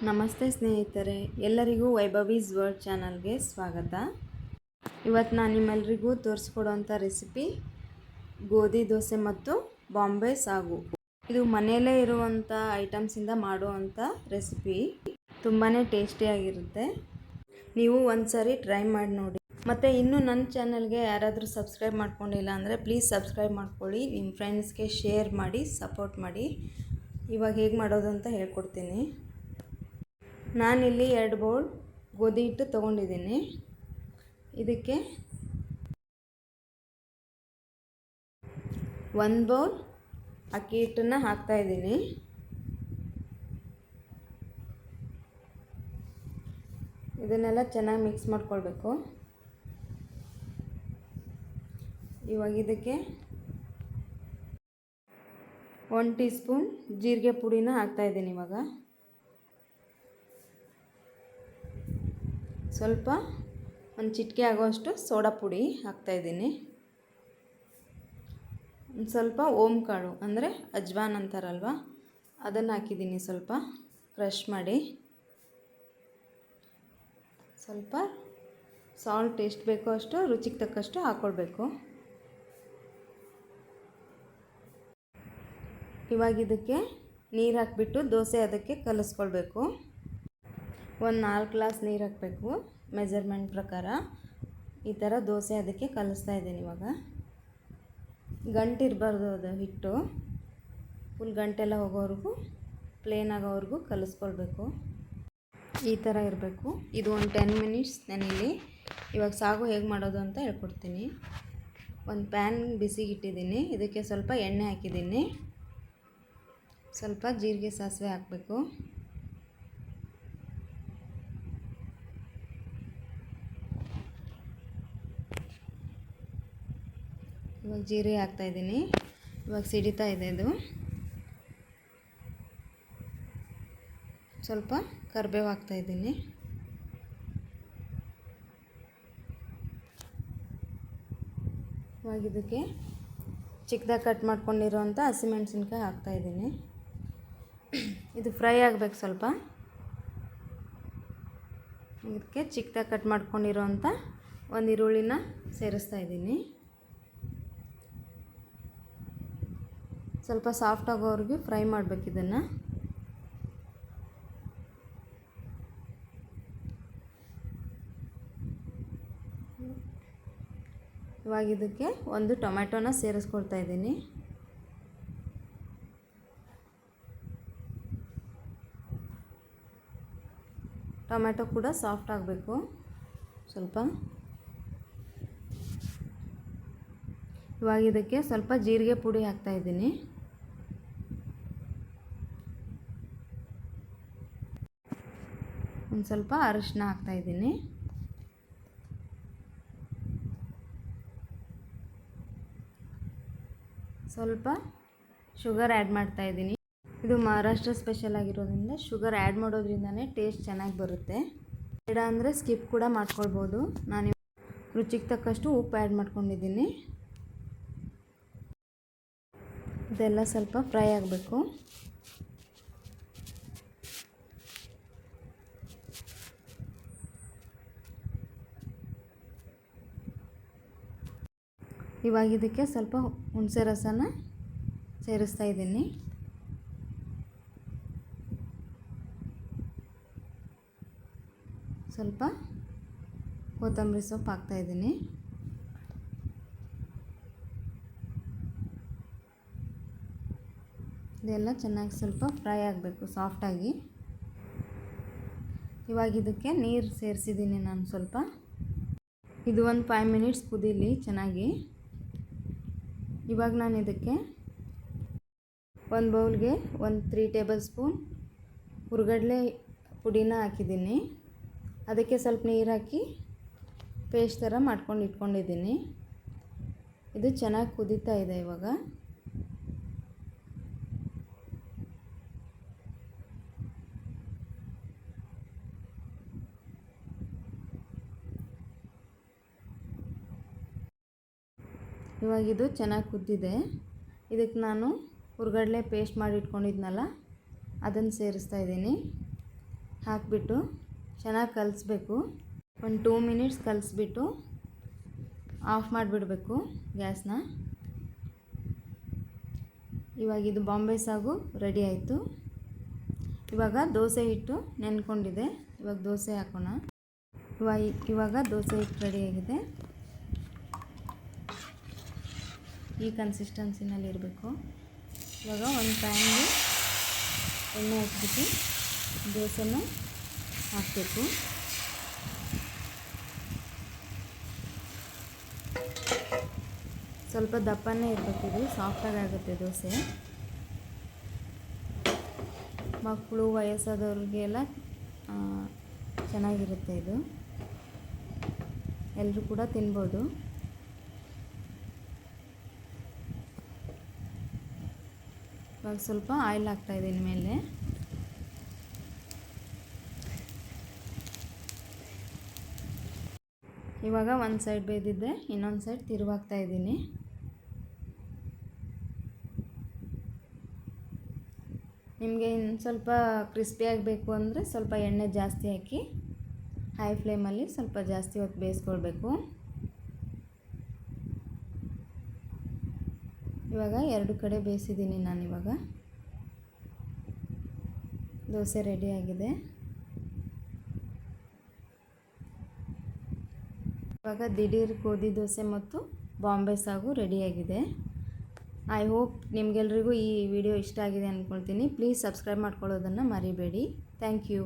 ನಮಸ್ತೆ ಸ್ನೇಹಿತರೆ, ಎಲ್ಲರಿಗೂ ವೈಭವೀಸ್ ವರ್ಲ್ಡ್ ಚಾನಲ್ಗೆ ಸ್ವಾಗತ. ಇವತ್ತು ನಾನು ನಿಮ್ಮೆಲ್ಲರಿಗೂ ತೋರಿಸ್ಕೊಡೋವಂಥ ರೆಸಿಪಿ ಗೋಧಿ ದೋಸೆ ಮತ್ತು ಬಾಂಬೆ ಸಾಗು. ಇದು ಮನೆಯಲ್ಲೇ ಇರುವಂಥ ಐಟಮ್ಸಿಂದ ಮಾಡುವಂಥ ರೆಸಿಪಿ. ತುಂಬಾ ಟೇಸ್ಟಿಯಾಗಿರುತ್ತೆ. ನೀವು ಒಂದು ಸಾರಿ ಟ್ರೈ ಮಾಡಿ ನೋಡಿ. ಮತ್ತು ಇನ್ನೂ ನನ್ನ ಚಾನಲ್ಗೆ ಯಾರಾದರೂ ಸಬ್ಸ್ಕ್ರೈಬ್ ಮಾಡ್ಕೊಂಡಿಲ್ಲ ಅಂದರೆ ಪ್ಲೀಸ್ ಸಬ್ಸ್ಕ್ರೈಬ್ ಮಾಡ್ಕೊಳ್ಳಿ. ನಿಮ್ಮ ಫ್ರೆಂಡ್ಸ್ಗೆ ಶೇರ್ ಮಾಡಿ, ಸಪೋರ್ಟ್ ಮಾಡಿ. ಇವಾಗ ಹೇಗೆ ಮಾಡೋದು ಅಂತ ಹೇಳ್ಕೊಡ್ತೀನಿ. ನಾನಿಲ್ಲಿ 2 ಬೌಲ್ ಗೋಧಿ ಹಿಟ್ಟು ತೊಗೊಂಡಿದ್ದೀನಿ. ಇದಕ್ಕೆ 1 ಬೌಲ್ ಅಕ್ಕಿ ಹಿಟ್ಟನ್ನು ಹಾಕ್ತಾಯಿದ್ದೀನಿ. ಇದನ್ನೆಲ್ಲ ಚೆನ್ನಾಗಿ ಮಿಕ್ಸ್ ಮಾಡ್ಕೊಳ್ಬೇಕು. ಇವಾಗ ಇದಕ್ಕೆ 1 ಟೀ ಸ್ಪೂನ್ ಜೀರಿಗೆ ಪುಡಿನ ಹಾಕ್ತಾಯಿದ್ದೀನಿ. ಇವಾಗ ಸ್ವಲ್ಪ ಒಂದು ಚಿಟಿಕೆ ಆಗೋಷ್ಟು ಸೋಡಾ ಪುಡಿ ಹಾಕ್ತಾಯಿದ್ದೀನಿ. ಒಂದು ಸ್ವಲ್ಪ ಓಮ್ ಕಾಳು ಅಂದರೆ ಅಜ್ವಾನ್ ಅಂತಾರಲ್ವ, ಅದನ್ನು ಹಾಕಿದ್ದೀನಿ. ಸ್ವಲ್ಪ ಕ್ರಷ್ ಮಾಡಿ. ಸ್ವಲ್ಪ ಸಾಲ್ಟ್ ಎಷ್ಟು ಬೇಕೋ ಅಷ್ಟು ರುಚಿಗೆ ತಕ್ಕಷ್ಟು ಹಾಕ್ಕೊಳ್ಬೇಕು. ಇವಾಗ ಇದಕ್ಕೆ ನೀರು ಹಾಕಿಬಿಟ್ಟು ದೋಸೆ ಅದಕ್ಕೆ ಕಲಿಸ್ಕೊಳ್ಬೇಕು. ಒಂದು 4 ಗ್ಲಾಸ್ ನೀರು ಹಾಕಬೇಕು ಮೆಜರ್ಮೆಂಟ್ ಪ್ರಕಾರ. ಈ ಥರ ದೋಸೆ ಅದಕ್ಕೆ ಕಲಿಸ್ತಾ ಇದ್ದೀನಿ. ಇವಾಗ ಗಂಟಿರಬಾರ್ದು, ಅದು ಹಿಟ್ಟು ಫುಲ್ ಗಂಟೆಲ್ಲ ಹೋಗೋವರೆಗೂ, ಪ್ಲೇನ್ ಆಗೋವರೆಗೂ ಕಲಿಸ್ಕೊಳ್ಬೇಕು. ಈ ಥರ ಇರಬೇಕು. ಇದು ಒಂದು 10 ಮಿನಿಟ್ಸ್ ನೆನೆಯಲಿ. ಇವಾಗ ಸಾಗು ಹೇಗೆ ಮಾಡೋದು ಅಂತ ಹೇಳ್ಕೊಡ್ತೀನಿ. ಒಂದು ಪ್ಯಾನ್ ಬಿಸಿಗೆ ಇಟ್ಟಿದ್ದೀನಿ. ಇದಕ್ಕೆ ಸ್ವಲ್ಪ ಎಣ್ಣೆ ಹಾಕಿದ್ದೀನಿ. ಸ್ವಲ್ಪ ಜೀರಿಗೆ ಸಾಸಿವೆ ಹಾಕಬೇಕು. ಇವಾಗ ಜೀರಿಗೆ ಹಾಕ್ತಾಯಿದ್ದೀನಿ. ಇವಾಗ ಸಿಡಿತಾ ಇದೆ ಇದು. ಸ್ವಲ್ಪ ಕರಿಬೇವು ಹಾಕ್ತಾಯಿದ್ದೀನಿ. ಇವಾಗ ಇದಕ್ಕೆ ಚಿಕ್ಕದಾಗಿ ಕಟ್ ಮಾಡ್ಕೊಂಡಿರೋವಂಥ ಹಸಿಮೆಣಸಿನ್ಕಾಯಿ ಹಾಕ್ತಾಯಿದ್ದೀನಿ. ಇದು ಫ್ರೈ ಆಗಬೇಕು ಸ್ವಲ್ಪ. ಇದಕ್ಕೆ ಚಿಕ್ಕದಾಗಿ ಕಟ್ ಮಾಡ್ಕೊಂಡಿರೋವಂಥ ಒಂದು ಈರುಳ್ಳಿನ ಸೇರಿಸ್ತಾ ಇದ್ದೀನಿ. ಸ್ವಲ್ಪ ಸಾಫ್ಟ್ ಆಗೋವರೆಗೂ ಫ್ರೈ ಮಾಡಬೇಕು ಇದನ್ನು. ಇವಾಗ ಇದಕ್ಕೆ ಒಂದು ಟೊಮೆಟೊನ ಸೇರಿಸ್ಕೊಳ್ತಾ ಇದ್ದೀನಿ. ಟೊಮೆಟೊ ಕೂಡ ಸಾಫ್ಟ್ ಆಗಬೇಕು ಸ್ವಲ್ಪ. ಇವಾಗ ಇದಕ್ಕೆ ಸ್ವಲ್ಪ ಜೀರಿಗೆ ಪುಡಿ ಹಾಕ್ತಾಯಿದ್ದೀನಿ. ಒಂದು ಸ್ವಲ್ಪ ಅರಿಶಿನ ಹಾಕ್ತಾಯಿದ್ದೀನಿ. ಸ್ವಲ್ಪ ಶುಗರ್ ಆ್ಯಡ್ ಮಾಡ್ತಾಯಿದ್ದೀನಿ. ಇದು ಮಹಾರಾಷ್ಟ್ರ ಸ್ಪೆಷಲ್ ಆಗಿರೋದ್ರಿಂದ ಶುಗರ್ ಆ್ಯಡ್ ಮಾಡೋದ್ರಿಂದನೇ ಟೇಸ್ಟ್ ಚೆನ್ನಾಗಿ ಬರುತ್ತೆ. ಬೇಡ ಅಂದರೆ ಸ್ಕಿಪ್ ಕೂಡ ಮಾಡ್ಕೊಳ್ಬೋದು. ನಾನು ರುಚಿಗೆ ತಕ್ಕಷ್ಟು ಉಪ್ಪು ಆ್ಯಡ್ ಮಾಡ್ಕೊಂಡಿದ್ದೀನಿ. ಇದೆಲ್ಲ ಸ್ವಲ್ಪ ಫ್ರೈ ಆಗಬೇಕು. ಇವಾಗ ಇದಕ್ಕೆ ಸ್ವಲ್ಪ ಹುಣಸೆ ರಸನ ಸೇರಿಸ್ತಾ ಇದ್ದೀನಿ. ಸ್ವಲ್ಪ ಕೊತ್ತಂಬರಿ ಸೊಪ್ಪು ಹಾಕ್ತಾಯಿದ್ದೀನಿ. ಇದೆಲ್ಲ ಚೆನ್ನಾಗಿ ಸ್ವಲ್ಪ ಫ್ರೈ ಆಗಬೇಕು ಸಾಫ್ಟಾಗಿ. ಇವಾಗ ಇದಕ್ಕೆ ನೀರು ಸೇರಿಸಿದ್ದೀನಿ ನಾನು ಸ್ವಲ್ಪ. ಇದು ಒಂದು 5 ಮಿನಿಟ್ಸ್ ಕುದೀಲಿ ಚೆನ್ನಾಗಿ. ಇವಾಗ ನಾನು ಇದಕ್ಕೆ ಒಂದು ಬೌಲ್ಗೆ ಒಂದು 3 ಟೇಬಲ್ ಸ್ಪೂನ್ ಹುರ್ಗಡ್ಲೆ ಪುಡಿನ ಹಾಕಿದ್ದೀನಿ. ಅದಕ್ಕೆ ಸ್ವಲ್ಪ ನೀರು ಹಾಕಿ ಪೇಸ್ಟ್ ಥರ ಮಾಡ್ಕೊಂಡು ಇಟ್ಕೊಂಡಿದ್ದೀನಿ. ಇದು ಚೆನ್ನಾಗಿ ಕುದೀತಾ ಇದೆ ಇವಾಗ. ಇವಾಗ ಇದು ಚೆನ್ನಾಗಿ ಕುದ್ದಿದೆ. ಇದಕ್ಕೆ ನಾನು ಹುರ್ಗಡ್ಲೆ ಪೇಸ್ಟ್ ಮಾಡಿ ಇಟ್ಕೊಂಡಿದ್ನಲ್ಲ ಅದನ್ನು ಸೇರಿಸ್ತಾ ಇದ್ದೀನಿ. ಹಾಕಿಬಿಟ್ಟು ಚೆನ್ನಾಗಿ ಕಲಿಸ್ಬೇಕು. ಒಂದು 2 ಮಿನಿಟ್ಸ್ ಕಲಿಸ್ಬಿಟ್ಟು ಆಫ್ ಮಾಡಿಬಿಡಬೇಕು ಗ್ಯಾಸ್ನ. ಇವಾಗ ಇದು ಬಾಂಬೆ ಸಾಗು ರೆಡಿ ಆಯಿತು. ಇವಾಗ ದೋಸೆ ಹಿಟ್ಟು ನೆನ್ಕೊಂಡಿದೆ. ಇವಾಗ ದೋಸೆ ಹಾಕೋಣ. ಇವಾಗ ದೋಸೆ ಹಿಟ್ಟು ರೆಡಿಯಾಗಿದೆ. ಈ ಕನ್ಸಿಸ್ಟೆನ್ಸಿನಲ್ಲಿ ಇರಬೇಕು. ಇವಾಗ ಒಂದು ಪ್ಯಾನ್ಗೆ ಎಣ್ಣೆ ಹಾಕ್ಬಿಟ್ಟು ದೋಸೆನ ಹಾಕಬೇಕು. ಸ್ವಲ್ಪ ದಪ್ಪನೇ ಇರಬೇಕು, ಇದು ಸಾಫ್ಟಾಗಿ ಆಗುತ್ತೆ ದೋಸೆ. ಮಕ್ಕಳು ವಯಸ್ಸಾದವ್ರಿಗೆಲ್ಲ ಚೆನ್ನಾಗಿರುತ್ತೆ ಇದು. ಎಲ್ಲರೂ ಕೂಡ ತಿನ್ಬೋದು. ಇವಾಗ ಸ್ವಲ್ಪ ಆಯಿಲ್ ಹಾಕ್ತಾಯಿದ್ದೀನಿ ಮೇಲೆ. ಇವಾಗ ಒಂದು ಸೈಡ್ ಬೇಯ್ದಿದ್ದೆ, ಇನ್ನೊಂದು ಸೈಡ್ ತಿರುವಾಗ್ತಾಯಿದ್ದೀನಿ. ನಿಮಗೆ ಇನ್ನು ಸ್ವಲ್ಪ ಕ್ರಿಸ್ಪಿ ಆಗಬೇಕು ಅಂದರೆ ಸ್ವಲ್ಪ ಎಣ್ಣೆ ಜಾಸ್ತಿ ಹಾಕಿ ಹೈ ಫ್ಲೇಮಲ್ಲಿ ಸ್ವಲ್ಪ ಜಾಸ್ತಿ ಹೊತ್ತು ಬೇಯಿಸ್ಕೊಳ್ಬೇಕು. ಇವಾಗ 2 ಕಡೆ ಬೇಯಿಸಿದ್ದೀನಿ ನಾನಿವಾಗ. ದೋಸೆ ರೆಡಿಯಾಗಿದೆ. ಇವಾಗ ದಿಢೀರ್ ಗೋಧಿ ದೋಸೆ ಮತ್ತು ಬಾಂಬೆ ಸಾಗು ರೆಡಿಯಾಗಿದೆ. ಐ ಹೋಪ್ ನಿಮಗೆಲ್ರಿಗೂ ಈ ವಿಡಿಯೋ ಇಷ್ಟ ಆಗಿದೆ ಅಂದ್ಕೊಳ್ತೀನಿ. ಪ್ಲೀಸ್ ಸಬ್ಸ್ಕ್ರೈಬ್ ಮಾಡ್ಕೊಳ್ಳೋದನ್ನು ಮರಿಬೇಡಿ. Thank you.